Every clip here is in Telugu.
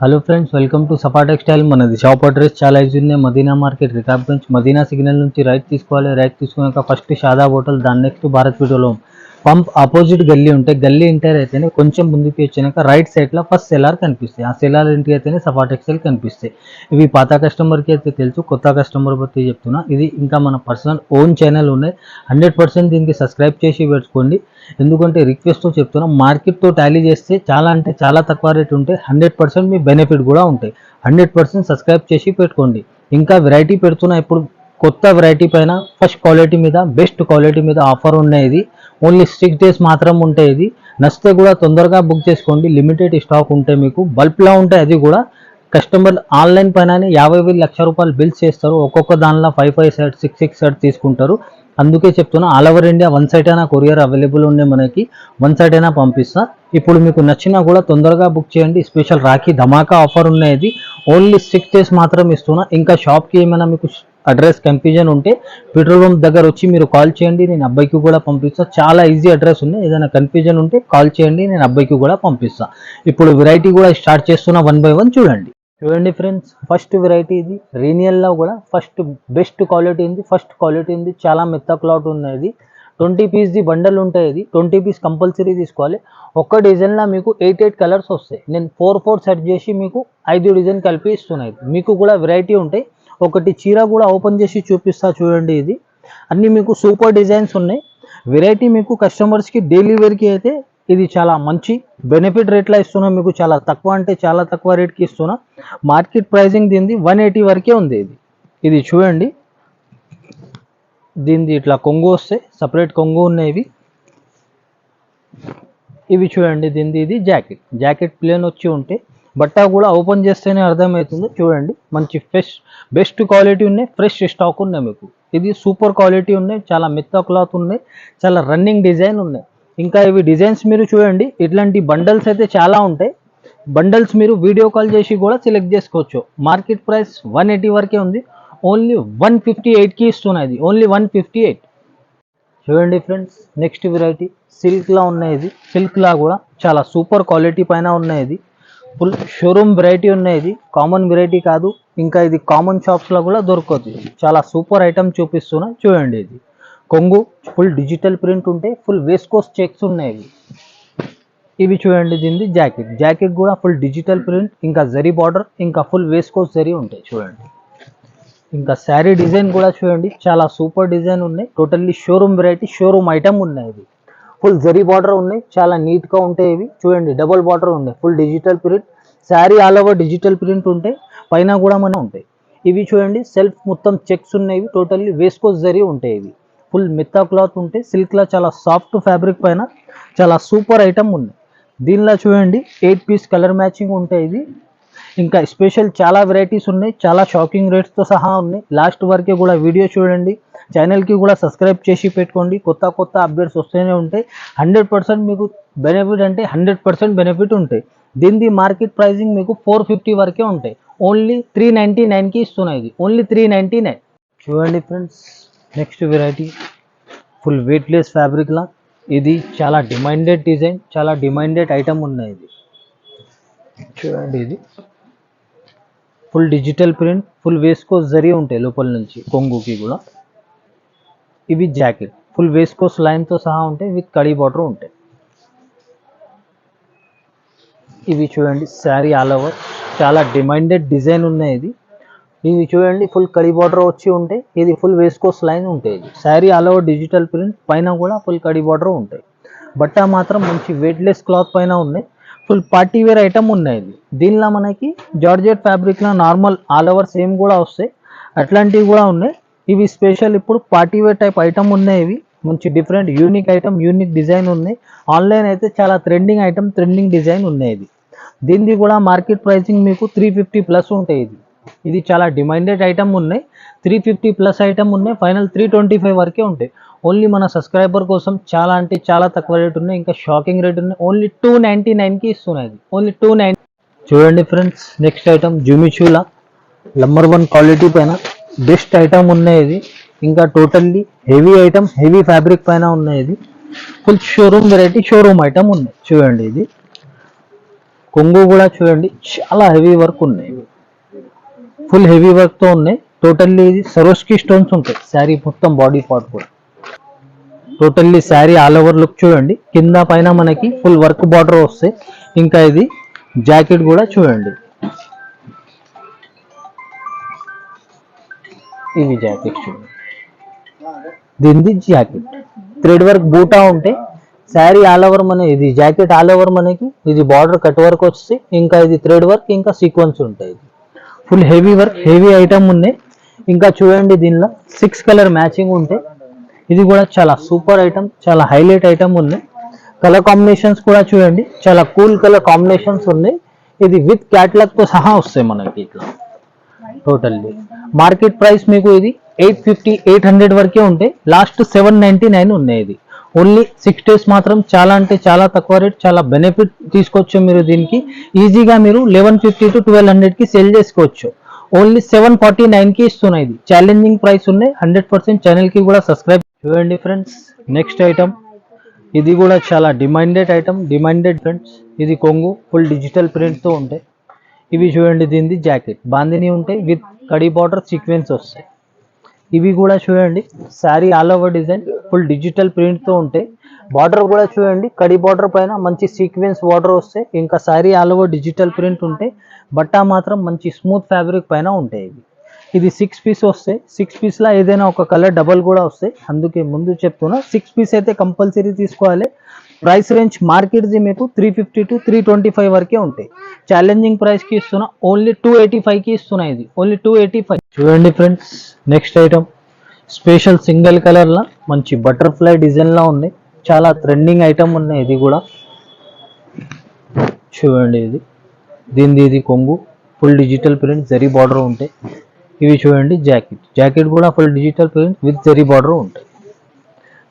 Hello friends, welcome to Safa textile. మనది షాప్ అడ్రస్ చాలా ఈజీ ఉంది. మదీనా మార్కెట్, రికాబ్గంజ్. మదీనా సిగ్నల్ నుంచి రైట్ తీసుకోవాలి. రైట్ తీసుకున్నాక ఫస్ట్ షాదాబ్ హోటల్, దాని next Bharat petroleum pump opposite గల్లీ ఉంటే, గల్లీ ఎంటర్ అయితేనే కొంచెం ముందుకు వచ్చినాక రైట్ సైడ్లో ఫస్ట్ సెలార్ కనిపిస్తాయి. ఆ సెలార్ ఇంటికి అయితేనే సఫా టెక్స్టైల్ కనిపిస్తాయి. ఇవి పాత కస్టమర్కి అయితే తెలుసు, కొత్త కస్టమర్ బట్టి చెప్తున్నా. ఇది ఇంకా మన పర్సనల్ ఓన్ ఛానల్ ఉన్నాయి. 100% దీనికి సబ్స్క్రైబ్ చేసి పెట్టుకోండి. ఎందుకంటే రిక్వెస్ట్తో చెప్తున్నా, మార్కెట్తో టాలీ చేస్తే చాలా అంటే చాలా తక్కువ రేట్ ఉంటాయి. 100% మీ బెనిఫిట్ కూడా ఉంటాయి. 100% సబ్స్క్రైబ్ చేసి పెట్టుకోండి. ఇంకా వెరైటీ పెడుతున్నా ఇప్పుడు, కొత్త వెరైటీ పైన ఫస్ట్ క్వాలిటీ మీద, బెస్ట్ క్వాలిటీ మీద ఆఫర్ ఉన్నాయి. ఇది ఓన్లీ 6 days మాత్రం ఉంటాయి. ఇది నచ్చితే కూడా తొందరగా బుక్ చేసుకోండి. లిమిటెడ్ స్టాక్ ఉంటాయి. మీకు బల్క్లో ఉంటాయి. అది కూడా కస్టమర్ ఆన్లైన్ పైన 50,000 లక్ష రూపాయలు బిల్స్ చేస్తారు. ఒక్కొక్క దానిలో 5 సెట్ 6 సెట్ తీసుకుంటారు. అందుకే చెప్తున్నా, ఆల్ ఓవర్ ఇండియా 1 సైట్ అయినా కొరియర్ అవైలబుల్ ఉన్నాయి. మనకి 1 సైట్ అయినా పంపిస్తా. ఇప్పుడు మీకు నచ్చినా కూడా తొందరగా బుక్ చేయండి. స్పెషల్ రాఖీ ధమాకా ఆఫర్ ఉన్నాయి. ఇది ఓన్లీ 6 days మాత్రం ఇస్తున్నా. ఇంకా షాప్కి ఏమైనా మీకు అడ్రస్ కన్ఫ్యూజన్ ఉంటే పెట్రోల్ పంప్ దగ్గర వచ్చి మీరు కాల్ చేయండి, నేను అబ్బాయికి కూడా పంపిస్తా. చాలా ఈజీ అడ్రస్ ఉంది. ఏదైనా కన్ఫ్యూజన్ ఉంటే కాల్ చేయండి, నేను అబ్బాయికి కూడా పంపిస్తా. ఇప్పుడు వెరైటీ కూడా స్టార్ట్ చేస్తున్నా, 1 by 1 చూడండి ఫ్రెండ్స్. ఫస్ట్ వెరైటీ ఇది రీనియల్లో కూడా ఫస్ట్ బెస్ట్ క్వాలిటీ ఉంది. ఫస్ట్ క్వాలిటీ ఉంది, చాలా మెత్త క్లాత్ ఉన్నది. 20 పీస్ది బండల్ ఉంటాయి. ఇది 20 పీస్ కంపల్సరీ తీసుకోవాలి. ఒక్క డిజైన్లో మీకు 8 కలర్స్ వస్తాయి. నేను 4 సెట్ చేసి మీకు 5 డిజైన్ కలిపి ఇస్తున్నాయి. మీకు కూడా వెరైటీ ఉంటాయి. ఒకటి చీర కూడా ఓపెన్ చేసి చూపిస్తా చూడండి. ఇది అన్నీ మీకు సూపర్ డిజైన్స్ ఉన్నాయి. వెరైటీ మీకు కస్టమర్స్కి డైలీ వేర్కి అయితే ఇది చాలా మంచి బెనిఫిట్ రేట్లో ఇస్తున్నా. మీకు చాలా తక్కువ అంటే చాలా తక్కువ రేట్కి ఇస్తున్నా. మార్కెట్ ప్రైజింగ్ దీనిది 180 వరకే ఉంది. ఇది చూడండి. దీనిది ఇట్లా కొంగు వస్తాయి, సపరేట్ కొంగు ఉన్నాయి. ఇవి చూడండి. దీనిది ఇది జాకెట్ ప్లేన్ వచ్చి ఉంటే, బట్ట కూడా ఓపెన్ చేస్తేనే అర్థమవుతుంది. చూడండి, మంచి బెస్ట్ క్వాలిటీ ఉన్నాయి. ఫ్రెష్ స్టాక్ ఉన్నాయి. మీకు ఇది సూపర్ క్వాలిటీ ఉన్నాయి. చాలా మెత్త క్లాత్ ఉన్నాయి. చాలా రన్నింగ్ డిజైన్ ఉన్నాయి. ఇంకా ఇవి డిజైన్స్ మీరు చూడండి. ఇట్లాంటి బండల్స్ అయితే చాలా ఉంటాయి. బండల్స్ మీరు వీడియో కాల్ చేసి కూడా సెలెక్ట్ చేసుకోవచ్చు. మార్కెట్ ప్రైస్ 180 వరకే ఉంది. ఓన్లీ 158కి ఇస్తున్నది. ఓన్లీ 158. చూడండి ఫ్రెండ్స్, నెక్స్ట్ వెరైటీ సిల్క్లా ఉన్నాయి. ఇది సిల్క్లా కూడా చాలా సూపర్ క్వాలిటీ పైన ఉన్నాయి. ఇది ఫుల్ షోరూమ్ వెరైటీ ఉన్నాయి. ఇది కామన్ వెరైటీ కాదు. ఇంకా ఇది కామన్ షాప్స్లో కూడా దొరకదు. చాలా సూపర్ ఐటమ్ చూపిస్తున్నా చూడండి. ఇది కొంగు ఫుల్ డిజిటల్ ప్రింట్ ఉంటే, ఫుల్ వేస్కోస్ చెక్స్ ఉన్నాయి. ఇవి చూడండి. దీనిది జాకెట్ కూడా ఫుల్ డిజిటల్ ప్రింట్, ఇంకా జరీ బార్డర్, ఇంకా ఫుల్ వేస్కోస్ జరీ ఉంటాయి. చూడండి. ఇంకా శారీ డిజైన్ కూడా చూడండి, చాలా సూపర్ డిజైన్ ఉన్నాయి. Totally showroom variety, showroom item ఉన్నాయి. ఇది ఫుల్ జరీ బార్డర్ ఉన్నాయి. చాలా నీట్గా ఉంటాయి. ఇవి చూడండి, డబుల్ బార్డర్ ఉన్నాయి. Full digital print, sari all over digital print ఉంటాయి. పైన కూడా మనం ఉంటాయి. ఇవి చూడండి, సెల్ఫ్ మొత్తం చెక్స్ ఉన్నాయి. టోటల్లీ వేస్కోస్ జరీ ఉంటాయి. ఇవి ఫుల్ మెత్తా క్లాత్ ఉంటాయి. సిల్క్లో చాలా సాఫ్ట్ ఫ్యాబ్రిక్ పైన చాలా సూపర్ ఐటమ్ ఉంది. దీనిలో చూడండి 8 పీస్ కలర్ మ్యాచింగ్ ఉంటాయి. ఇది ఇంకా స్పెషల్ చాలా వెరైటీస్ ఉన్నాయి. చాలా షాకింగ్ రేట్స్తో సహా ఉన్నాయి. లాస్ట్ వరకే కూడా వీడియో చూడండి. ఛానల్కి కూడా సబ్స్క్రైబ్ చేసి పెట్టుకోండి. కొత్త అప్డేట్స్ వస్తూనే ఉంటాయి. 100% మీకు బెనిఫిట్ అంటే 100% బెనిఫిట్ ఉంటాయి. దీనిది మార్కెట్ ప్రైజింగ్ మీకు 450 వరకే ఉంటాయి. ఓన్లీ 399కి ఇస్తున్నాయి. ఇది ఓన్లీ 399. చూడండి friends, next variety full weightless ఫ్యాబ్రిక్లా. ఇది చాలా డిమాండెడ్ డిజైన్, చాలా డిమాండెడ్ ఐటమ్ ఉన్నాయి. ఇది చూడండి. ఇది full digital print, full viscose జరీ ఉంటాయి లోపల నుంచి కొంగుకి కూడా. ఇవి జాకెట్ ఫుల్ వేస్కోస్ లైన్తో సహా ఉంటాయి. విత్ కడీ బార్డర్ ఉంటాయి. ఇవి చూడండి, శారీ ఆల్ ఓవర్ చాలా డిమాండెడ్ డిజైన్ ఉన్నాయి. ఇవి చూడండి, ఫుల్ కడీ బార్డర్ వచ్చి ఉంటాయి. ఇది ఫుల్ వేస్కోస్ లైన్ ఉంటాయి. ఇది sari all over digital print, పైన కూడా ఫుల్ కడీ బార్డర్ ఉంటాయి. బట్ట మాత్రం మంచి వెయిట్లెస్ క్లాత్ పైన ఉన్నాయి. ఫుల్ పార్టీ వేర్ ఐటమ్ ఉన్నాయి. ఇది దీనిలో మనకి జార్జెట్ ఫ్యాబ్రిక్లో నార్మల్ ఆల్ ఓవర్ సేమ్ కూడా వస్తాయి. అట్లాంటివి కూడా ఉన్నాయి. ఇవి స్పెషల్ ఇప్పుడు పార్టీ వేర్ టైప్ ఐటమ్ ఉన్నాయి. ఇవి మంచి different unique item, unique design ఉన్నాయి. ఆన్లైన్ అయితే చాలా ట్రెండింగ్ ఐటమ్, ట్రెండింగ్ డిజైన్ ఉన్నాయి. ఇది దీనిది కూడా మార్కెట్ ప్రైసింగ్ మీకు 350+ ఉంటాయి. ఇది చాలా డిమాండెడ్ ఐటమ్ ఉన్నాయి. 350+ ఐటమ్ ఉన్నాయి. ఫైనల్ 325 వరకే ఉంటాయి. ఓన్లీ మన సబ్స్క్రైబర్ కోసం చాలా అంటే చాలా తక్కువ రేట్ ఉన్నాయి. ఇంకా షాకింగ్ రేట్ ఉన్నాయి. ఓన్లీ 299కి ఇస్తున్నాయి. ఓన్లీ 290. చూడండి ఫ్రెండ్స్, నెక్స్ట్ ఐటమ్ జుమిచూలా నంబర్ 1 క్వాలిటీ పైన బెస్ట్ ఐటమ్ ఉన్నాయి. ఇది ఇంకా totally heavy item, heavy fabric పైన ఉన్నాయి. ఇది full showroom variety, showroom item ఉన్నాయి. చూడండి. ఇది కొంగు కూడా చూడండి చాలా హెవీ వర్క్ ఉన్నాయి, ఫుల్ హెవీ వర్క్ తో ఉన్నాయి. టోటల్లీ ఇది సరోస్కి స్టోన్స్ ఉంటాయి శారీ మొత్తం బాడీ పార్ట్ కూడా. Totally sari all over look చూడండి, కింద పైన మనకి ఫుల్ వర్క్ బార్డర్ వస్తాయి. ఇంకా ఇది జాకెట్ కూడా చూడండి, ఇవి జాకెట్ చూడండి, దీనిది జాకెట్ థ్రెడ్ వర్క్ బూటా ఉంటే శారీ ఆల్ ఓవర్ మన ఇది జాకెట్ ఆల్ ఓవర్ మనకి ఇది బార్డర్ కట్ వర్క్ వస్తే, ఇంకా ఇది థ్రెడ్ వర్క్ ఇంకా సీక్వెన్స్ ఉంటాయి. Full heavy work heavy item ఉన్నాయి. ఇంకా చూడండి దీనిలో 6 కలర్ మ్యాచింగ్ ఉంటాయి. ఇది కూడా చాలా సూపర్ ఐటమ్, చాలా హైలైట్ ఐటమ్ ఉన్నాయి. కలర్ కాంబినేషన్స్ కూడా చూడండి చాలా కూల్ కలర్ కాంబినేషన్స్ ఉన్నాయి. ఇది విత్ క్యాటలాగ్ తో సహా వస్తాయి మనకి ఇట్లా. టోటల్లీ మార్కెట్ ప్రైస్ మీకు ఇది 850 800 వరకే ఉంటాయి, లాస్ట్ 799 ఉన్నాయి. ఇది ఓన్లీ 6 days మాత్రం, చాలా అంటే చాలా తక్కువ రేట్, చాలా బెనిఫిట్ తీసుకోవచ్చు మీరు. దీనికి ఈజీగా మీరు 1150 to 1200 కి సేల్ చేసుకోవచ్చు. ఓన్లీ 749 కి ఇస్తున్నాయి. ఇది ఛాలెంజింగ్ ప్రైస్ ఉన్నాయి. 100% ఛానల్ కి కూడా సబ్స్క్రైబ్ చూడండి ఫ్రెండ్స్. నెక్స్ట్ ఐటమ్ ఇది కూడా చాలా డిమాండెడ్ ఐటమ్, డిమాండెడ్ ఫ్రెండ్స్. ఇది కొంగు ఫుల్ డిజిటల్ ప్రింట్ తో ఉంటాయి. ఇవి చూడండి దీనిది జాకెట్ బాందిని ఉంటాయి విత్ కడి బార్డర్ సీక్వెన్స్ వస్తాయి. ఇవి కూడా చూడండి sari all over design full digital print తో ఉంటాయి. బార్డర్ కూడా చూడండి కడి బార్డర్ పైన మంచి సీక్వెన్స్ బార్డర్ వస్తాయి. ఇంకా sari all over digital print ఉంటాయి. బట్ట మాత్రం మంచి స్మూత్ ఫ్యాబ్రిక్ పైన ఉంటాయి. ఇది 6 పీస్ వస్తాయి. 6 పీస్లో ఏదైనా ఒక కలర్ డబల్ కూడా వస్తాయి. అందుకే ముందు చెప్తున్నా 6 పీస్ అయితే కంపల్సరీ తీసుకోవాలి. ప్రైస్ రేంజ్ మార్కెట్ది మీకు 350 to 325 వరకే ఉంటాయి. ఛాలెంజింగ్ ప్రైస్ కి ఇస్తున్నా, ఓన్లీ 285 కి ఇస్తున్నా. ఇది ఓన్లీ 285. చూడండి friends next item special single colour లా మంచి బటర్ఫ్లై డిజైన్ లా ఉంది, చాలా ట్రెండింగ్ ఐటమ్ ఉన్నాయి. ఇది కూడా చూడండి, ఇది దీనిది ఇది కొంగు full digital print zari border ఉంటాయి. ఇవి చూడండి జాకెట్, జాకెట్ కూడా full digital print with zari border ఉంటాయి.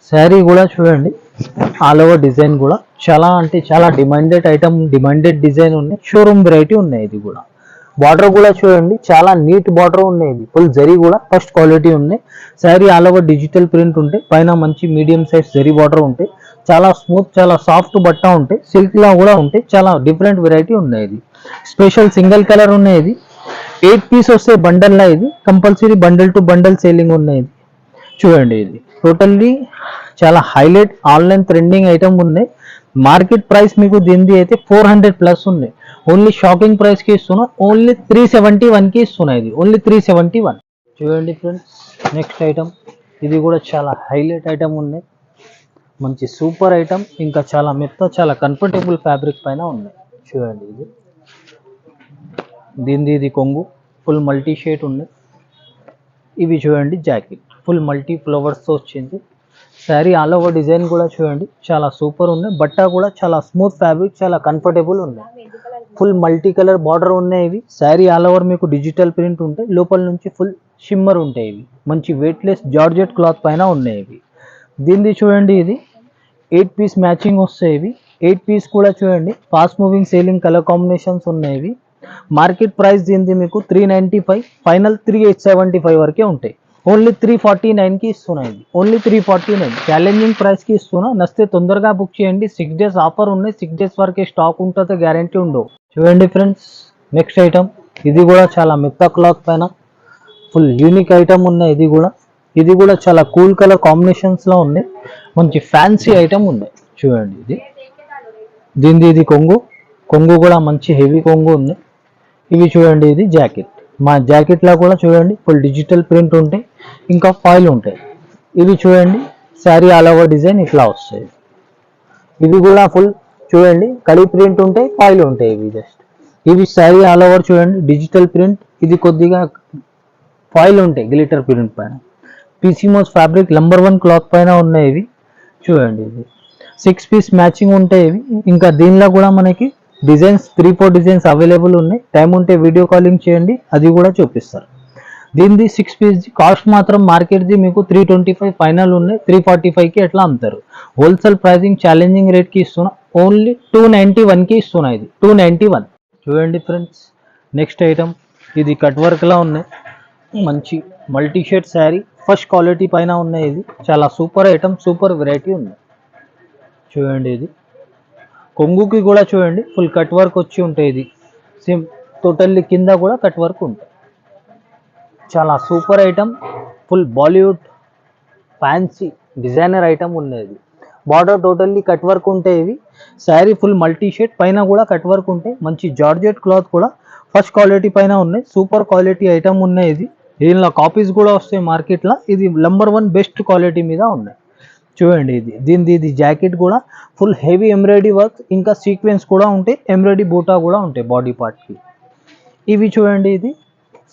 శారీ కూడా చూడండి ఆల్ ఓవర్ డిజైన్ కూడా చాలా అంటే చాలా డిమాండెడ్ ఐటమ్, డిమాండెడ్ డిజైన్ ఉన్నాయి. షోరూమ్ వెరైటీ ఉన్నాయి. ఇది కూడా బార్డర్ కూడా చూడండి చాలా నీట్ బార్డర్ ఉన్నాయి. ఇది ఫుల్ జరీ కూడా ఫస్ట్ క్వాలిటీ ఉన్నాయి. Sari all over digital print ఉంటాయి. పైన మంచి మీడియం సైజ్ జరీ బార్డర్ ఉంటాయి. చాలా స్మూత్ చాలా సాఫ్ట్ బట్ట ఉంటాయి. సిల్క్ లా కూడా ఉంటాయి. చాలా డిఫరెంట్ వెరైటీ ఉన్నాయి. ఇది స్పెషల్ సింగిల్ కలర్ ఉన్నాయి. ఇది 8 పీస్ వస్తే బండల్ లా, ఇది compulsory bundle to bundle selling ఉన్నాయి. ఇది చూడండి, ఇది టోటల్లీ చాలా హైలైట్ ఆన్లైన్ ట్రెండింగ్ ఐటమ్ ఉన్నాయి. మార్కెట్ ప్రైస్ మీకు దీనిది అయితే 400 ప్లస్ ఉన్నాయి. ఓన్లీ షాకింగ్ ప్రైస్ కి ఇస్తున్నా, ఓన్లీ 371 కి ఇస్తున్నా. ఇది ఓన్లీ 371. చూడండి ఫ్రెండ్స్ నెక్స్ట్ ఐటమ్ ఇది కూడా చాలా హైలైట్ ఐటమ్ ఉన్నాయి. మంచి సూపర్ ఐటమ్, ఇంకా చాలా మెత్త చాలా కంఫర్టబుల్ ఫ్యాబ్రిక్ పైన ఉన్నాయి. చూడండి, ఇది దీనిది ఇది కొంగు ఫుల్ మల్టీ షేడ్ ఉంది. ఇవి చూడండి జాకెట్ ఫుల్ మల్టీ ఫ్లవర్స్తో వచ్చింది. శారీ ఆల్ ఓవర్ డిజైన్ కూడా చూడండి చాలా సూపర్ ఉన్నాయి. బట్ట కూడా చాలా స్మూత్ ఫ్యాబ్రిక్, చాలా కంఫర్టబుల్ ఉన్నాయి. ఫుల్ మల్టీ కలర్ బార్డర్ ఉన్నాయి. ఇవి శారీ ఆల్ ఓవర్ మీకు డిజిటల్ ప్రింట్ ఉంటాయి. లోపల నుంచి ఫుల్ షిమ్మర్ ఉంటాయి. ఇవి మంచి వెయిట్లెస్ జార్జెట్ క్లాత్ పైన ఉన్నాయి. ఇవి దీనిది చూడండి, ఇది 8 పీస్ మ్యాచింగ్ వస్తాయి. ఇవి 8 పీస్ కూడా చూడండి fast moving selling colour combinations ఉన్నాయి. ఇవి మార్కెట్ ప్రైస్ దీనిది మీకు 395, ఫైనల్ 3875 వరకే ఉంటాయి. ఓన్లీ 349 కి ఇస్తున్నా. ఇది ఓన్లీ 349 ఛాలెంజింగ్ ప్రైస్ కి ఇస్తున్నా. నచ్చితే తొందరగా బుక్ చేయండి. 6 days ఆఫర్ ఉన్నాయి. 6 days వరకే స్టాక్ ఉంటుందో గ్యారంటీ ఉండవు. చూడండి ఫ్రెండ్స్ నెక్స్ట్ ఐటమ్ ఇది కూడా చాలా మెత్త క్లాత్ పైన ఫుల్ యూనిక్ ఐటమ్ ఉన్నాయి. ఇది కూడా చాలా కూల్ కలర్ కాంబినేషన్స్ లో ఉన్నాయి. మంచి ఫ్యాన్సీ ఐటమ్ ఉన్నాయి. చూడండి, ఇది దీనిది ఇది కొంగు కూడా మంచి హెవీ కొంగు ఉంది. ఇవి చూడండి, ఇది జాకెట్. మా జాకెట్లో కూడా చూడండి ఫుల్ డిజిటల్ ప్రింట్ ఉంటాయి, ఇంకా ఫాయిల్ ఉంటాయి. ఇవి చూడండి శారీ ఆల్ ఓవర్ డిజైన్ ఇట్లా వస్తాయి. ఇవి కూడా ఫుల్ చూడండి కడి ప్రింట్ ఉంటాయి, ఫాయిల్ ఉంటాయి. ఇవి శారీ ఆల్ ఓవర్ చూడండి డిజిటల్ ప్రింట్. ఇది కొద్దిగా ఫాయిల్ ఉంటాయి గ్లిటర్ ప్రింట్ పైన. పీసీమోస్ ఫ్యాబ్రిక్ నంబర్ 1 క్లాత్ పైన ఉన్నాయి. ఇవి చూడండి, ఇది 6 పీస్ మ్యాచింగ్ ఉంటాయి. ఇవి ఇంకా దీనిలో కూడా మనకి డిజైన్స్ 3-4 డిజైన్స్ అవైలబుల్ ఉన్నాయి. టైం ఉంటే వీడియో కాలింగ్ చేయండి, అది కూడా చూపిస్తారు. దీనిది 6 పీస్ కాస్ట్ మాత్రం మార్కెట్ది మీకు 325 ఫైనల్ ఉన్నాయి. 345 కి ఎట్లా అమ్ముతారు. హోల్సేల్ ప్రైసింగ్ ఛాలెంజింగ్ రేట్ కి ఇస్తున్నా. ఓన్లీ 291 కి ఇస్తున్నా. ఇది 291. చూడండి ఫ్రెండ్స్ నెక్స్ట్ ఐటమ్ ఇది కట్ వర్క్ లా ఉన్నాయి. మంచి multi shade sari first quality పైన ఉన్నాయి. ఇది చాలా సూపర్ ఐటమ్, సూపర్ వెరైటీ ఉంది. చూడండి, ఇది కొంగుకి కూడా చూడండి ఫుల్ కట్ వర్క్ వచ్చి ఉంటాయి. ఇది సేమ్ టోటల్లీ కింద కూడా కట్ వర్క్ ఉంటాయి. చాలా super item, full Bollywood fancy designer item ఉండేది. బార్డర్ టోటల్లీ కట్ వర్క్ ఉంటాయి. ఇవి శారీ ఫుల్ మల్టీ షేడ్, పైన కూడా కట్ వర్క్ ఉంటాయి. మంచి జార్జెట్ క్లాత్ కూడా ఫస్ట్ క్వాలిటీ పైన ఉన్నాయి. సూపర్ క్వాలిటీ ఐటమ్ ఉన్నాయి. ఇది దీనిలో కాపీస్ కూడా వస్తాయి మార్కెట్లో. ఇది నెంబర్ 1 బెస్ట్ క్వాలిటీ మీద ఉన్నాయి. చూడండి ఇది జాకెట్ కూడా ఫుల్ హెవీ ఎంబ్రాయిడరీ వర్క్, ఇంకా సీక్వెన్స్ కూడా ఉంటాయి, ఎంబ్రాయిడరీ బూటా కూడా ఉంటాయి బాడీ పార్ట్కి. ఇవి చూడండి, ఇది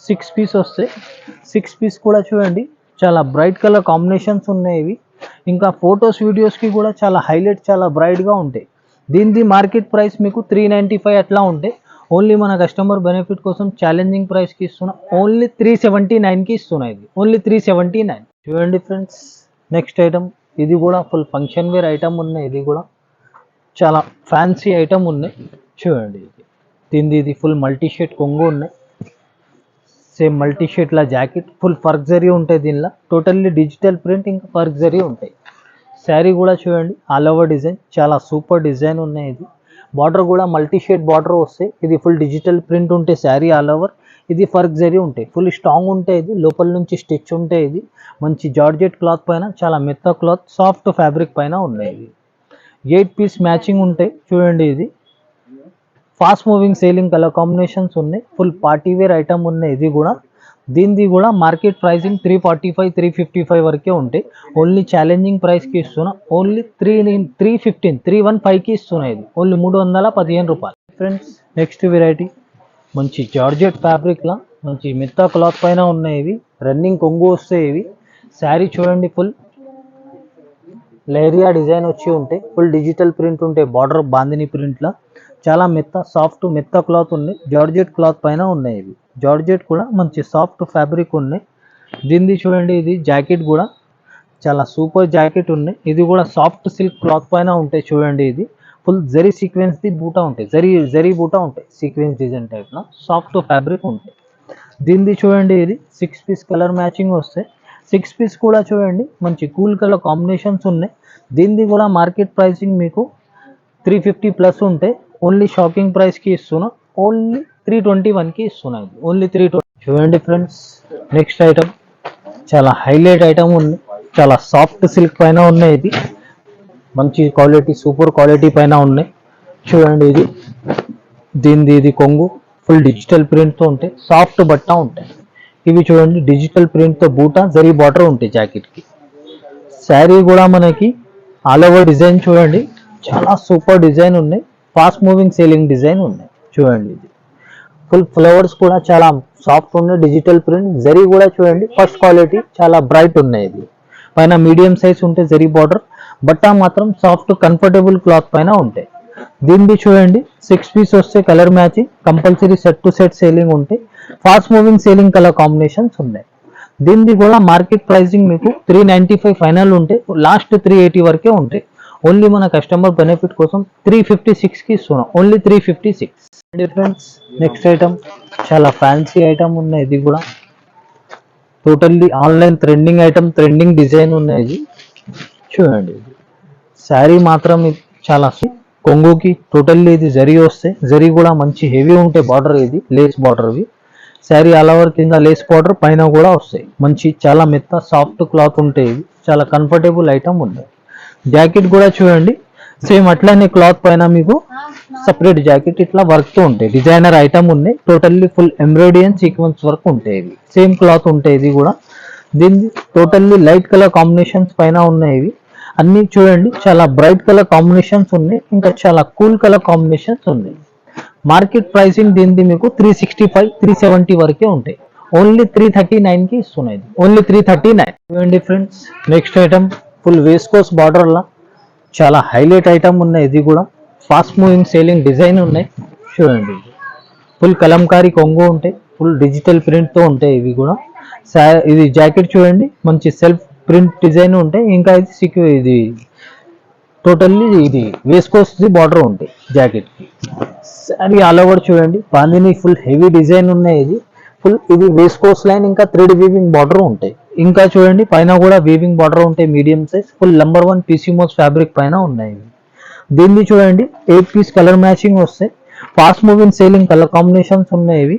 6 పీస్ వస్తాయి. 6 పీస్ కూడా చూడండి చాలా బ్రైట్ కలర్ కాంబినేషన్స్ ఉన్నాయి. ఇవి ఇంకా ఫొటోస్ వీడియోస్కి కూడా చాలా హైలైట్, చాలా బ్రైట్గా ఉంటాయి. దీనిది మార్కెట్ ప్రైస్ మీకు 395 అట్లా ఉంటాయి. ఓన్లీ మన కస్టమర్ బెనిఫిట్ కోసం ఛాలెంజింగ్ ప్రైస్కి ఇస్తున్నా, ఓన్లీ 379కి ఇస్తున్నా. ఇది ఓన్లీ 379. చూడండి ఫ్రెండ్స్, నెక్స్ట్ ఐటమ్ ఇది కూడా ఫుల్ ఫంక్షన్ వేర్ ఐటమ్ ఉన్నాయి. ఇది కూడా చాలా ఫ్యాన్సీ ఐటమ్ ఉన్నాయి. చూడండి ఇది ఫుల్ మల్టీ షేడ్ కొంగు ఉన్నాయి. సేమ్ మల్టీ షేడ్లా జాకెట్ ఫుల్ ఫర్క్ జరీ ఉంటాయి. దీనిలో టోటల్లీ డిజిటల్ ప్రింట్, ఇంకా ఫర్క్ జరీ ఉంటాయి. శారీ కూడా చూడండి ఆల్ ఓవర్ డిజైన్, చాలా సూపర్ డిజైన్ ఉన్నాయి. ఇది బార్డర్ కూడా మల్టీ షేడ్ బార్డర్ వస్తాయి. ఇది ఫుల్ డిజిటల్ ప్రింట్ ఉంటాయి శారీ ఆల్ ఓవర్. ఇది ఫర్క్ జరీ ఉంటాయి, ఫుల్ స్ట్రాంగ్ ఉంటాయి. ఇది లోపల నుంచి స్టిచ్ ఉంటాయి. ఇది మంచి జార్జెట్ క్లాత్ పైన, చాలా మెత్త క్లాత్, సాఫ్ట్ ఫ్యాబ్రిక్ పైన ఉన్నాయి. ఇది 8 పీస్ మ్యాచింగ్ ఉంటాయి. చూడండి ఇది fast moving selling colour combinations ఉన్నాయి. ఫుల్ పార్టీ వేర్ ఐటమ్ ఉన్నాయి. ఇది కూడా దీనిది కూడా మార్కెట్ ప్రైసింగ్ 345, 355 వరకే ఉంటాయి. ఓన్లీ ఛాలెంజింగ్ ప్రైస్కి ఇస్తున్నా, ఓన్లీ 315కి ఇస్తున్నా. ఇది ఓన్లీ 315 రూపాయలు. ఫ్రెండ్స్, నెక్స్ట్ వెరైటీ మంచి జార్జెట్ ఫ్యాబ్రిక్లా మంచి మెత్తా క్లాత్ పైన ఉన్నాయి. ఇవి రన్నింగ్ కొంగు వస్తాయి. ఇవి శారీ చూడండి ఫుల్ లేరియా డిజైన్ వచ్చి ఉంటాయి. ఫుల్ డిజిటల్ ప్రింట్ ఉంటాయి, బార్డర్ బాందిని ప్రింట్లా. చాలా మెత్త సాఫ్ట్ మెత్త క్లాత్ ఉన్నాయి. జార్జెట్ క్లాత్ పైన ఉన్నాయి. ఇవి జార్జెట్ కూడా మంచి సాఫ్ట్ ఫ్యాబ్రిక్ ఉన్నాయి. దీనిది చూడండి, ఇది జాకెట్ కూడా చాలా సూపర్ జాకెట్ ఉన్నాయి. ఇది కూడా సాఫ్ట్ సిల్క్ క్లాత్ పైన ఉంటాయి. చూడండి ఇది ఫుల్ జరీ సీక్వెన్స్ ది బూటా ఉంటాయి, జరీ బూటా ఉంటాయి, సీక్వెన్స్ డిజైన్ టైప్లో సాఫ్ట్ ఫ్యాబ్రిక్ ఉంటాయి. దీనిది చూడండి, ఇది 6 పీస్ కలర్ మ్యాచింగ్ వస్తాయి. 6 పీస్ కూడా చూడండి మంచి కూల్ కలర్ కాంబినేషన్స్ ఉన్నాయి. దీనిది కూడా మార్కెట్ ప్రైసింగ్ మీకు 350 ప్లస్ ఉంటాయి. ఓన్లీ షాకింగ్ ప్రైస్కి ఇస్తున్నా, ఓన్లీ 321కి ఇస్తున్నా. ఇది ఓన్లీ 320. చూడండి ఫ్రెండ్స్, నెక్స్ట్ ఐటమ్ చాలా హైలైట్ ఐటమ్ ఉంది. చాలా సాఫ్ట్ సిల్క్ పైన ఉన్నాయి. ఇది మంచి క్వాలిటీ, సూపర్ క్వాలిటీ పైన ఉన్నాయి. చూడండి ఇది కొంగు ఫుల్ డిజిటల్ ప్రింట్తో ఉంటాయి, సాఫ్ట్ బట్ట ఉంటాయి. ఇవి చూడండి డిజిటల్ ప్రింట్తో బూటా జరీ బార్డర్ ఉంటాయి జాకెట్కి. శారీ కూడా మనకి ఆల్ ఓవర్ డిజైన్ చూడండి చాలా సూపర్ డిజైన్ ఉన్నాయి. ఫాస్ట్ మూవింగ్ సేలింగ్ డిజైన్ ఉన్నాయి. చూడండి ఇది ఫుల్ ఫ్లవర్స్ కూడా చాలా సాఫ్ట్ ఉన్నాయి. డిజిటల్ ప్రింట్ జరీ కూడా చూడండి ఫస్ట్ క్వాలిటీ, చాలా బ్రైట్ ఉన్నాయి. ఇది పైన మీడియం సైజ్ ఉంటే జరీ బార్డర్, బట్ట మాత్రం సాఫ్ట్ కంఫర్టబుల్ క్లాత్ పైన ఉంటాయి. దీనిది చూడండి 6 పీస్ వస్తే colour matching, compulsory set to set selling ఉంటాయి. Fast moving selling colour combinations ఉన్నాయి. దీనిది కూడా మార్కెట్ ప్రైసింగ్ మీకు 395 ఫైనల్ ఉంటాయి, లాస్ట్ 380 వరకే ఉంటాయి. ఓన్లీ మన కస్టమర్ బెనిఫిట్ కోసం 356కి ఇస్తున్నాం, ఓన్లీ 356. ఫ్రెండ్స్, నెక్స్ట్ ఐటమ్ చాలా ఫ్యాన్సీ ఐటమ్ ఉన్నాయి. ఇది కూడా totally online trending item, trending design ఉన్నాయి. ఇది చూడండి, శారీ మాత్రం చాలా కొంగుకి టోటల్లీ ఇది జరీ వస్తాయి. జరీ కూడా మంచి హెవీ ఉంటాయి. బార్డర్ ఇది లేస్ బార్డర్. ఇవి శారీ ఆల్ ఓవర్ కింద లేస్ బార్డర్, పైన కూడా వస్తాయి. మంచి చాలా మెత్త సాఫ్ట్ క్లాత్ ఉంటాయి. ఇవి చాలా కంఫర్టబుల్ ఐటమ్ ఉన్నాయి. జాకెట్ కూడా చూడండి సేమ్ అట్లానే క్లాత్ పైన మీకు సపరేట్ జాకెట్ ఇట్లా వర్క్ తో ఉంటాయి. డిజైనర్ ఐటమ్ ఉన్నాయి. Totally full embroidery and sequence work ఉంటాయి. ఇవి సేమ్ క్లాత్ ఉంటాయి. ఇది కూడా దీన్ని టోటల్లీ లైట్ కలర్ కాంబినేషన్స్ పైన ఉన్నాయి. ఇవి అన్ని చూడండి చాలా బ్రైట్ కలర్ కాంబినేషన్స్ ఉన్నాయి, ఇంకా చాలా కూల్ కలర్ కాంబినేషన్స్ ఉన్నాయి. మార్కెట్ ప్రైసింగ్ దీనిది మీకు 365, 370 వరకే ఉంటాయి. ఓన్లీ 339కి ఇస్తున్నాయి. ఓన్లీ 339. చూడండి friends, next item full viscose border లా చాలా హైలైట్ ఐటమ్ ఉన్నాయి. ఇది కూడా ఫాస్ట్ మూవింగ్ సేలింగ్ డిజైన్ ఉన్నాయి. చూడండి ఫుల్ కలంకారీ కొంగు ఉంటాయి, ఫుల్ డిజిటల్ ప్రింట్తో ఉంటాయి. ఇవి కూడా ఇది జాకెట్ చూడండి మంచి సెల్ఫ్ ప్రింట్ డిజైన్ ఉంటాయి. ఇంకా ఇది టోటల్లీ ఇది వేస్కోస్ బార్డర్ ఉంటాయి జాకెట్కి. శారీ ఆల్ ఓవర్ చూడండి బాందిని ఫుల్ హెవీ డిజైన్ ఉన్నాయి. ఇది వేస్కోస్ లైన్, ఇంకా 3D వీవింగ్ బార్డర్ ఉంటాయి. ఇంకా చూడండి పైన కూడా వీవింగ్ బార్డర్ ఉంటాయి. మీడియం సైజ్ ఫుల్ నంబర్ 1 పీసీమోస్ ఫ్యాబ్రిక్ పైన ఉన్నాయి. దీన్ని చూడండి 8 పీస్ కలర్ మ్యాచింగ్ వస్తాయి, fast moving selling colour combinations ఉన్నాయి ఇవి.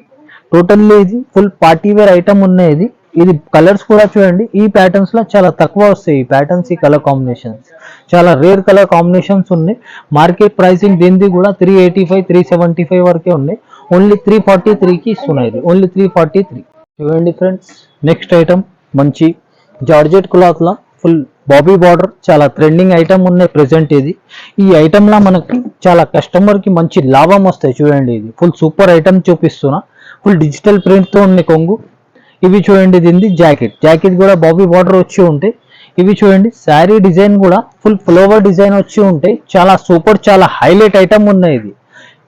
టోటల్లీ ఇది ఫుల్ పార్టీ వేర్ ఐటమ్ ఉన్నాయి ఇది. ఇది కలర్స్ కూడా చూడండి ఈ ప్యాటర్న్స్ లో చాలా తక్కువ వస్తాయి, ఈ ప్యాటర్న్స్ ఈ కలర్ కాంబినేషన్స్ చాలా రేర్ కలర్ కాంబినేషన్స్ ఉన్నాయి. మార్కెట్ ప్రైసింగ్ దీనిది కూడా 385 375 వరకే ఉన్నాయి, ఓన్లీ 343కి ఇస్తున్నాయి ఇది, ఓన్లీ 343. చూడండి ఫ్రెండ్స్, నెక్స్ట్ ఐటమ్ మంచి జార్జెట్ క్లాత్ లా ఫుల్ బాబీ బార్డర్, చాలా ట్రెండింగ్ ఐటమ్ ఉన్నాయి ప్రెసెంట్ ఇది. ఈ ఐటమ్ లా మనకి చాలా కస్టమర్ కి మంచి లాభం వస్తాయి. చూడండి ఇది ఫుల్ సూపర్ ఐటమ్ చూపిస్తున్నా, ఫుల్ డిజిటల్ ప్రింట్ తో ఉంది కొంగు. ఇవి చూడండి దీనిది జాకెట్ కూడా బాబీ బార్డర్ వచ్చి ఉంటాయి. ఇవి చూడండి శారీ డిజైన్ కూడా ఫుల్ ఫ్లవర్ డిజైన్ వచ్చి ఉంటాయి, చాలా సూపర్ చాలా హైలైట్ ఐటమ్ ఉన్నాయి ఇది.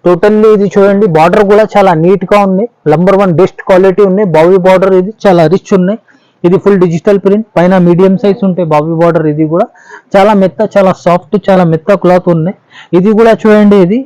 టోటల్లీ ఇది చూడండి బార్డర్ కూడా చాలా నీట్ గా ఉంది, నంబర్ 1 బెస్ట్ క్వాలిటీ ఉన్నాయి. బాబీ బార్డర్ ఇది చాలా రిచ్ ఉన్నాయి. ఇది ఫుల్ డిజిటల్ ప్రింట్, పైన మీడియం సైజ్ ఉంటాయి బాబీ బార్డర్. ఇది కూడా చాలా మెత్త, చాలా సాఫ్ట్, చాలా మెత్త క్లాత్ ఉన్నాయి. ఇది కూడా చూడండి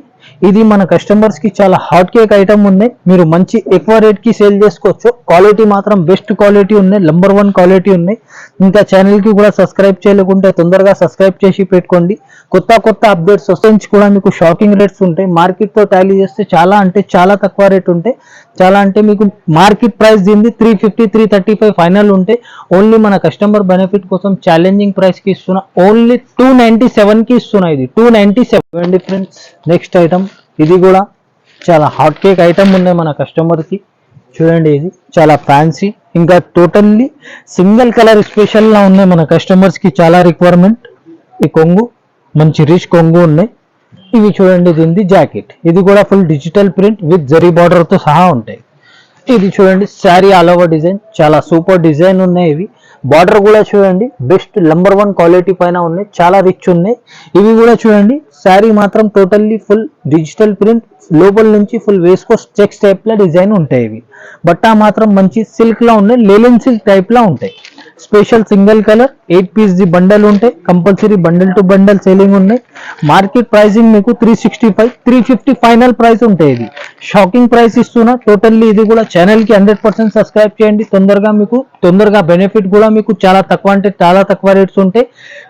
ఇది మన కస్టమర్స్ కి చాలా హాట్ కేక్ ఐటమ్ ఉన్నాయి. మీరు మంచి ఎక్కువ రేట్ కి సేల్ చేసుకోవచ్చు. క్వాలిటీ మాత్రం బెస్ట్ క్వాలిటీ ఉన్నాయి, నంబర్ 1 క్వాలిటీ ఉన్నాయి. ఇంకా ఛానల్ కి కూడా సబ్స్క్రైబ్ చేయలేకుంటే తొందరగా సబ్స్క్రైబ్ చేసి పెట్టుకోండి. కొత్త అప్డేట్స్ వస్తాయి కూడా మీకు షాకింగ్ రేట్స్ ఉంటాయి. మార్కెట్ తో టాలీ చేస్తే చాలా అంటే చాలా తక్కువ రేట్ ఉంటాయి. చాలా అంటే మీకు మార్కెట్ ప్రైస్ దీనిది 350 335 ఫైనల్ ఉంటాయి. ఓన్లీ మన కస్టమర్ బెనిఫిట్ కోసం ఛాలెంజింగ్ ప్రైస్ కి ఇస్తున్నా, ఓన్లీ 297 కి ఇస్తున్నా ఇది 297 ఫ్రెండ్స్. నెక్స్ట్ ఐటమ్ ఇది కూడా చాలా హాట్ కేక్ ఐటమ్ ఉన్నాయి మన కస్టమర్ కి. చూడండి ఇది చాలా ఫ్యాన్సీ, ఇంకా టోటల్లీ సింగిల్ కలర్ స్పెషల్ లా ఉన్నాయి మన కస్టమర్స్ కి, చాలా రిక్వైర్మెంట్. ఈ కొంగు మంచి రిచ్ కొంగు ఉన్నాయి. ఇవి చూడండి దీనిది జాకెట్, ఇది కూడా full digital print with zari border తో సహా ఉంటాయి. ఇది చూడండి శారీ ఆల్ ఓవర్ డిజైన్, చాలా సూపర్ డిజైన్ ఉన్నాయి ఇవి. బార్డర్ కూడా చూడండి బెస్ట్ నంబర్ 1 క్వాలిటీ పైన ఉన్నాయి, చాలా రిచ్ ఉన్నాయి. ఇవి కూడా చూడండి శారీ మాత్రం టోటల్లీ ఫుల్ డిజిటల్ ప్రింట్, లోపల నుంచి ఫుల్ వేస్కో చెక్స్ టైప్ లా డిజైన్ ఉంటాయి ఇవి. బట్ట మాత్రం మంచి సిల్క్ లా ఉన్నాయి, లేలిన్ సిల్క్ టైప్ లా ఉంటాయి. Special single colour 8 piece the bundle ఉంటాయి, compulsory bundle to bundle selling ఉన్నాయి. మార్కెట్ ప్రైసింగ్ మీకు 365 350 ఫైనల్ ప్రైస్ ఉంటాయి. ఇది షాకింగ్ ప్రైస్ ఇస్తున్నా. టోటల్లీ ఇది కూడా ఛానల్ కి 100% సబ్స్క్రైబ్ చేయండి. తొందరగా బెనిఫిట్ కూడా మీకు చాలా తక్కువ అంటే చాలా తక్కువ రేట్స్ ఉంటాయి.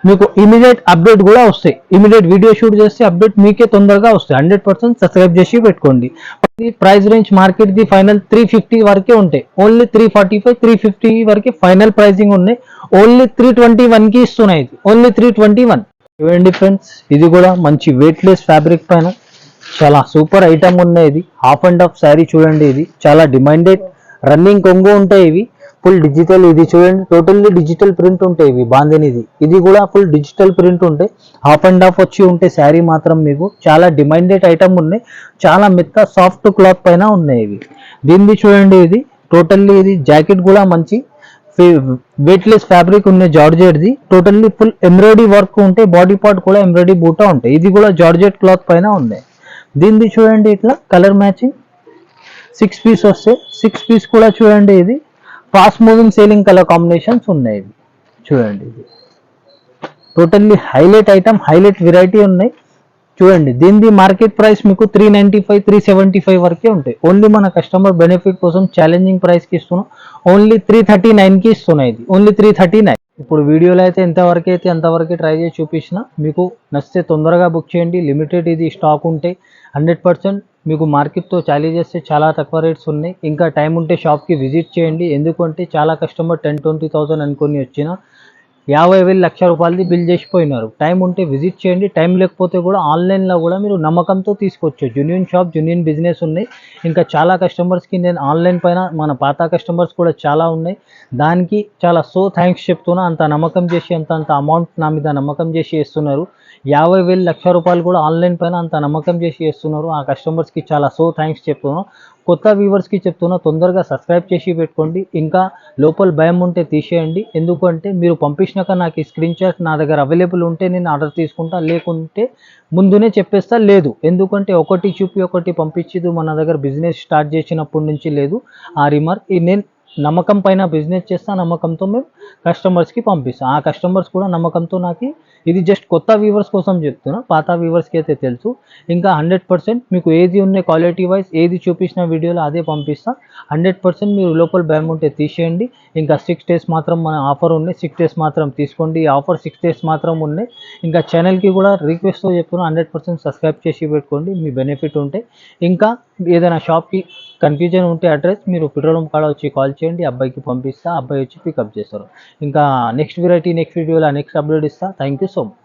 మీకు ఇమీడియట్ అప్డేట్ కూడా వస్తాయి, ఇమీడియట్ వీడియో షూట్ చేస్తే అప్డేట్ మీకే తొందరగా వస్తాయి. 100% సబ్స్క్రైబ్ చేసి పెట్టుకోండి. Price range market the final 350 వరకే ఉంటాయి, ఓన్లీ 345 350 వరకే ఫైనల్ ప్రైసింగ్ ఉన్నాయి. ఓన్లీ 321 కి ఇస్తున్నాయి ఇది, ఓన్లీ 321. చూడండి ఫ్రెండ్స్, ఇది కూడా మంచి వెయిట్ లెస్ ఫ్యాబ్రిక్ పైన చాలా సూపర్ ఐటమ్ ఉన్నాయి. ఇది హాఫ్ అండ్ హాఫ్ శారీ చూడండి, ఇది చాలా డిమాండెడ్ రన్నింగ్ కొంగు ఉంటాయి ఇవి. ఫుల్ డిజిటల్, ఇది చూడండి టోటల్లీ డిజిటల్ ప్రింట్ ఉంటాయి ఇవి బాందినిది. ఇది కూడా ఫుల్ డిజిటల్ ప్రింట్ ఉంటాయి, హాఫ్ అండ్ హాఫ్ వచ్చి ఉంటే శారీ మాత్రం మీకు చాలా డిమాండెడ్ ఐటమ్ ఉన్నాయి. చాలా మెత్త సాఫ్ట్ క్లాత్ పైన ఉన్నాయి ఇవి. దీనిది చూడండి ఇది టోటల్లీ ఇది జాకెట్ కూడా మంచి వెయిట్ లెస్ ఫ్యాబ్రిక్ ఉన్నాయి georgette the. Totally full embroidery work ఉంటాయి, బాడీ పార్ట్ కూడా ఎంబ్రాయిడరీ బూటా ఉంటాయి. ఇది కూడా జార్జెట్ క్లాత్ పైన ఉన్నాయి. దీనిది చూడండి ఇట్లా కలర్ మ్యాచింగ్ 6 పీస్ వస్తాయి. 6 పీస్ కూడా చూడండి ఇది fast moving selling colour combinations ఉన్నాయి. ఇది చూడండి ఇది totally highlight item, highlight variety ఉన్నాయి. చూడండి దీనిది మార్కెట్ ప్రైస్ మీకు 395 375 వరకే ఉంటాయి. ఓన్లీ మన కస్టమర్ బెనిఫిట్ కోసం ఛాలెంజింగ్ ప్రైస్ కి ఇస్తున్నాం, ఓన్లీ 339 కి ఇస్తున్నాయి ఇది, ఓన్లీ 339. ఇప్పుడు వీడియోలో అయితే ఎంతవరకు అయితే అంతవరకు ట్రై చేసి చూపించిన. మీకు నచ్చితే తొందరగా బుక్ చేయండి, లిమిటెడ్ ఇది స్టాక్ ఉంటాయి. 100% మీకు మార్కెట్తో ఛాలీ చేస్తే చాలా తక్కువ రేట్స్ ఉన్నాయి. ఇంకా టైం ఉంటే షాప్కి విజిట్ చేయండి, ఎందుకంటే చాలా కస్టమర్ 10-20,000 అనుకొని వచ్చిన 50,000 లక్ష రూపాయలది బిల్ చేసిపోయినారు. టైం ఉంటే విజిట్ చేయండి, టైం లేకపోతే కూడా ఆన్లైన్లో కూడా మీరు నమ్మకంతో తీసుకోవచ్చు. జెన్యూన్ షాప్, జెన్యూన్ బిజినెస్ ఉన్నాయి. ఇంకా చాలా కస్టమర్స్కి నేను ఆన్లైన్ పైన మన పాత కస్టమర్స్ కూడా చాలా ఉన్నాయి, దానికి చాలా థ్యాంక్స్ చెప్తున్నా. అంత నమ్మకం చేసి అంత అమౌంట్ నా మీద నమ్మకం చేసి చేస్తున్నారు. 50,000 లక్ష రూపాయలు కూడా ఆన్లైన్ పైన అంత నమ్మకం చేసి చేస్తున్నారు. ఆ కస్టమర్స్కి చాలా థ్యాంక్స్ చెప్తున్నాను. కొత్త వ్యూవర్స్కి చెప్తున్నా, తొందరగా సబ్స్క్రైబ్ చేసి పెట్టుకోండి. ఇంకా లోపల భయం ఉంటే తీసేయండి, ఎందుకంటే మీరు పంపించినాక నాకు ఈ స్క్రీన్ షాట్ నా దగ్గర అవైలబుల్ ఉంటే నేను ఆర్డర్ తీసుకుంటా, లేకుంటే ముందునే చెప్పేస్తా లేదు. ఎందుకంటే ఒకటి చూపి ఒకటి పంపించేది మన దగ్గర బిజినెస్ స్టార్ట్ చేసినప్పటి నుంచి లేదు. ఆ రిమార్క్ నేను నమ్మకం పైన బిజినెస్ చేస్తా, నమ్మకంతో మేము కస్టమర్స్కి పంపిస్తాం. ఆ కస్టమర్స్ కూడా నమ్మకంతో నాకు ఇది జస్ట్ కొత్త వ్యూవర్స్ కోసం చెప్తున్నా, పాత వ్యూవర్స్కి అయితే తెలుసు. ఇంకా 100% మీకు ఏది ఉన్నాయి క్వాలిటీ వైజ్ ఏది చూపించిన వీడియోలో అదే పంపిస్తా. 100% మీరు లోపల భయం ఉంటే తీసేయండి. ఇంకా 6 days మాత్రం మన ఆఫర్ ఉన్నాయి, 6 days మాత్రం తీసుకోండి. ఈ ఆఫర్ 6 days మాత్రం ఉన్నాయి. ఇంకా ఛానల్కి కూడా రిక్వెస్ట్తో చెప్తున్నా, 100% సబ్స్క్రైబ్ చేసి పెట్టుకోండి, మీ బెనిఫిట్ ఉంటే. ఇంకా ఏదైనా షాప్కి కన్ఫ్యూజన్ ఉంటే అడ్రస్ మీరు పెట్రోల్ పంప్ కాడ వచ్చి కాల్ చేయండి, అబ్బాయికి పంపిస్తా, అబ్బాయి వచ్చి పికప్ చేస్తారు. ఇంకా నెక్స్ట్ వెరైటీ నెక్స్ట్ వీడియోలో నెక్స్ట్ అప్లోడ్ ఇస్తా. Thank you so much.